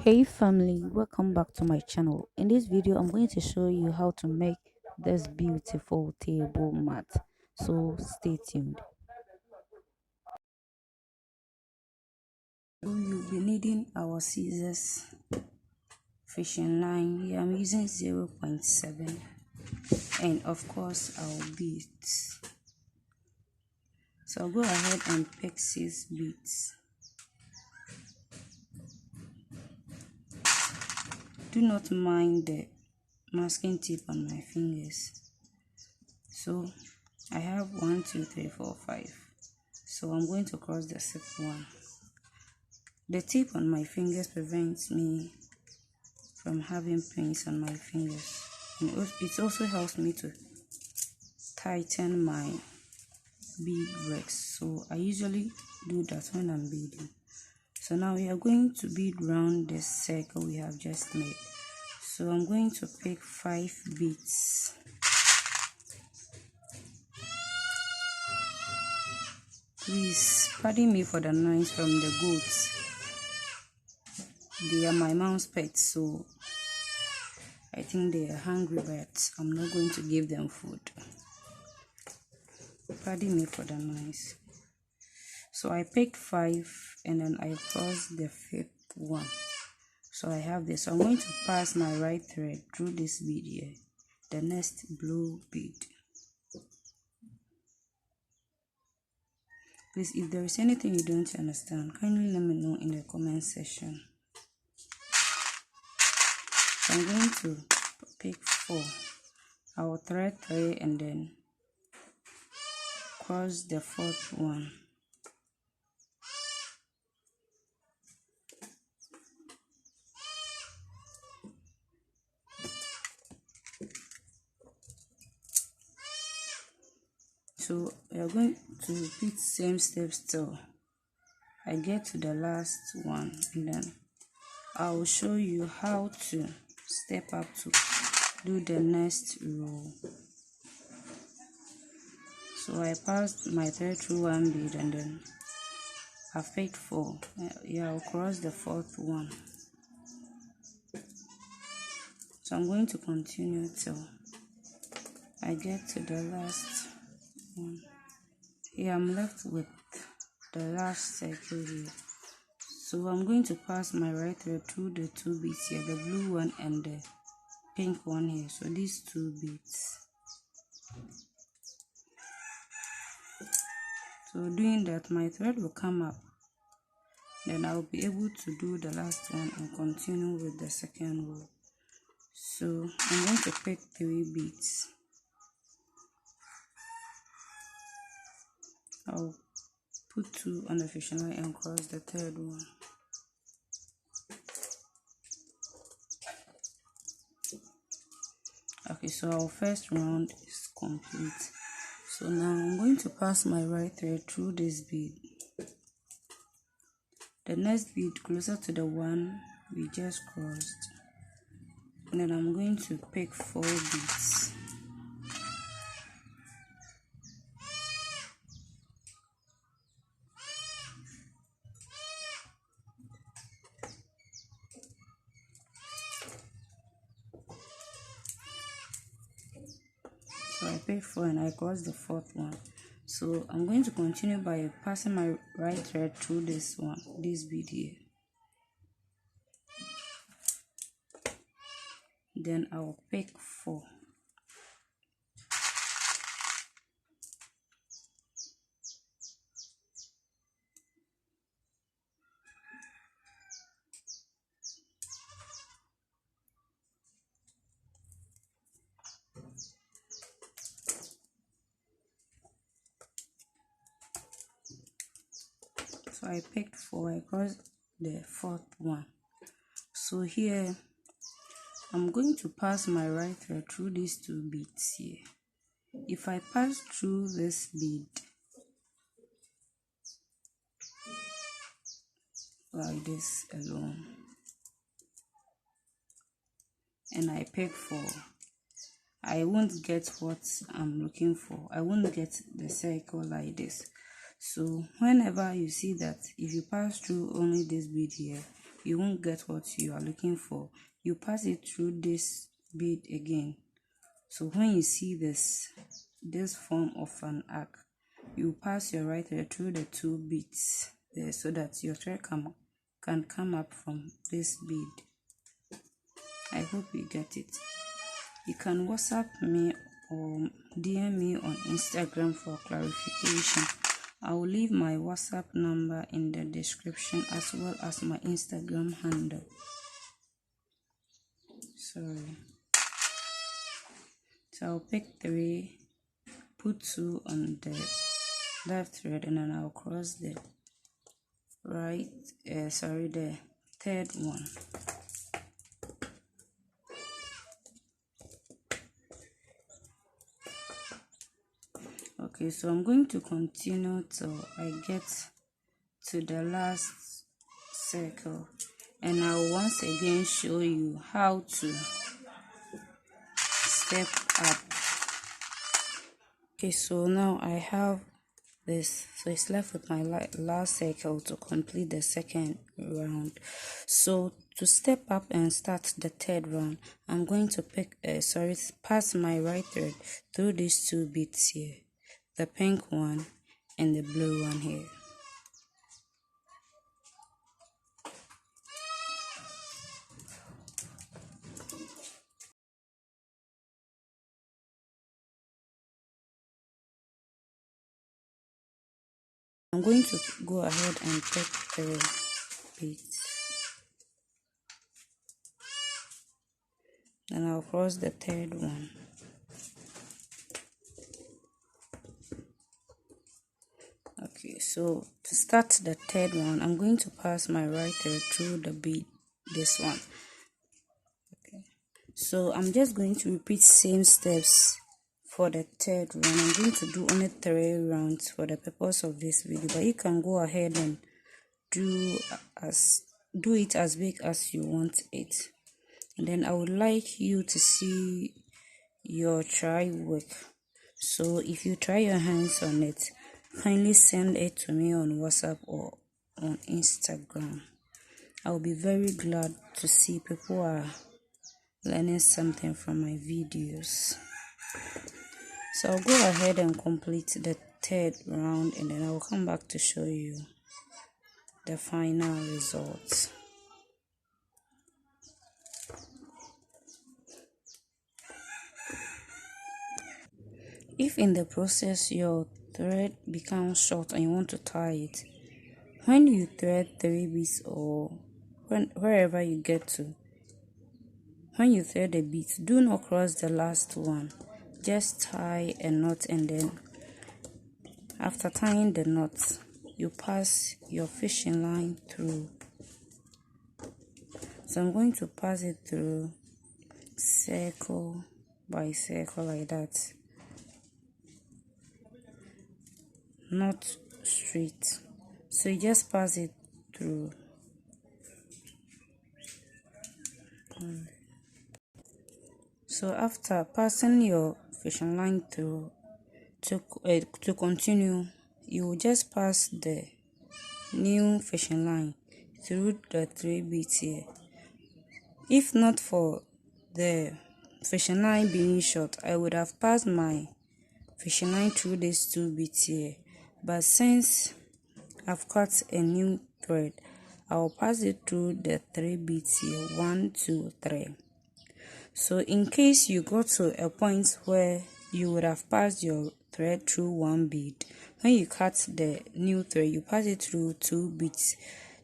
Hey family, welcome back to my channel. In this video I'm going to show you how to make this beautiful table mat, so stay tuned. So you'll be needing our scissors, fishing line. Here I'm using 0.7, and of course our beads. So I'll go ahead and pick 6 beads. Do not mind the masking tip on my fingers. So I have 1 2 3 4 5, so I'm going to cross the 6th one. The tip on my fingers prevents me from having pains on my fingers, and it also helps me to tighten my bead bricks. So I usually do that when I'm beading. So now we are going to bead round this circle we have just made. So I'm going to pick 5 beads. Please pardon me for the noise from the goats. They are my mom's pets, so I think they are hungry, but I'm not going to give them food. Pardon me for the noise. So I picked 5 and then I crossed the 5th one. So I have this. So I'm going to pass my right thread through this bead here, the next blue bead. Please, if there is anything you don't understand, kindly let me know in the comment section. So I'm going to pick 4. I will thread 3 and then cross the 4th one. So we are going to repeat same steps till I get to the last one, and then I will show you how to step up to do the next row. So I passed my thread through 1 bead and then I picked 4. Yeah, I'll cross the 4th one. So I'm going to continue till I get to the last one. Here I'm left with the last circle here. So I'm going to pass my right thread through the 2 beads here, the blue one and the pink one here. So these 2 beads. So doing that, my thread will come up. Then I'll be able to do the last one and continue with the second row. So I'm going to pick 3 beads. I'll put 2 on the fishing line and cross the 3rd one. Okay, so our first round is complete. So now I'm going to pass my right thread through this bead, the next bead closer to the one we just crossed, and then I'm going to pick 4 beads. So I picked 4 and I crossed the 4th one. So I'm going to continue by passing my right thread through this one, this bead here. Then I'll pick 4. So I picked 4, I crossed the 4th one. So here I'm going to pass my right thread through these 2 beads here. If I pass through this bead like this alone and I pick 4, I won't get what I'm looking for. I won't get the circle like this. So whenever you see that, if you pass through only this bead here, you won't get what you are looking for. You pass it through this bead again. So when you see this form of an arc, you pass your right thread through the 2 beads there so that your thread can come up from this bead. I hope you get it. You can WhatsApp me or DM me on Instagram for clarification. I will leave my WhatsApp number in the description as well as my Instagram handle. Sorry. So I'll pick 3, put 2 on the left thread, and then I'll cross the the third one. Okay, so I'm going to continue till I get to the last circle, and I'll once again show you how to step up. Okay, so now I have this, so it's left with my last circle to complete the second round. So to step up and start the third round, I'm going to pass my right thread through these 2 beads here, the pink one and the blue one here. I'm going to go ahead and pick 3 beads. Then I'll cross the third one. Okay, so to start the third one, I'm going to pass my right thread through the bead, this one. Okay, so I'm just going to repeat same steps for the third round. I'm going to do only 3 rounds for the purpose of this video, but you can go ahead and do it as big as you want it. And then I would like you to see your try work. So if you try your hands on it, kindly send it to me on WhatsApp or on Instagram. I'll be very glad to see people are learning something from my videos. So I'll go ahead and complete the third round, and then I'll come back to show you the final results. If in the process your thread becomes short and you want to tie it, when you thread 3 beads or wherever you get to, when you thread the beads, do not cross the last one. Just tie a knot, and then after tying the knot, you pass your fishing line through. So I'm going to pass it through circle by circle like that. Not straight, so you just pass it through. So after passing your fishing line through, to continue, you will just pass the new fishing line through the 3 beads here. If not for the fishing line being short, I would have passed my fishing line through these 2 beads here, but since I've cut a new thread, I'll pass it through the 3 beads here, 1, 2, 3. So in case you got to a point where you would have passed your thread through 1 bead, when you cut the new thread, you pass it through 2 beads,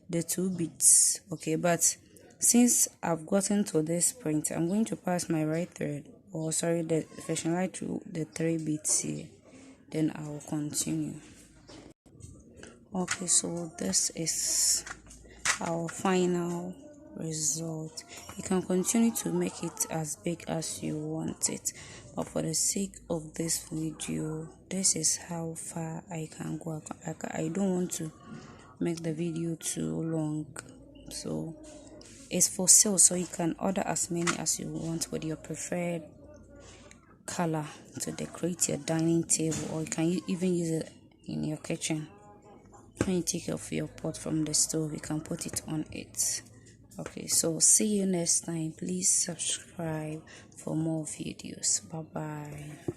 the 2 beads. Okay, but since I've gotten to this point, I'm going to pass my right thread, the fishing line through the 3 beads here. Then I will continue. Okay, so this is our final result. You can continue to make it as big as you want it, but for the sake of this video, this is how far I can go. I don't want to make the video too long, so it's for sale, so you can order as many as you want with your preferred color to decorate your dining table, or you can even use it in your kitchen. When you take off your pot from the stove, you can put it on it. Okay, so see you next time. Please subscribe for more videos. Bye bye.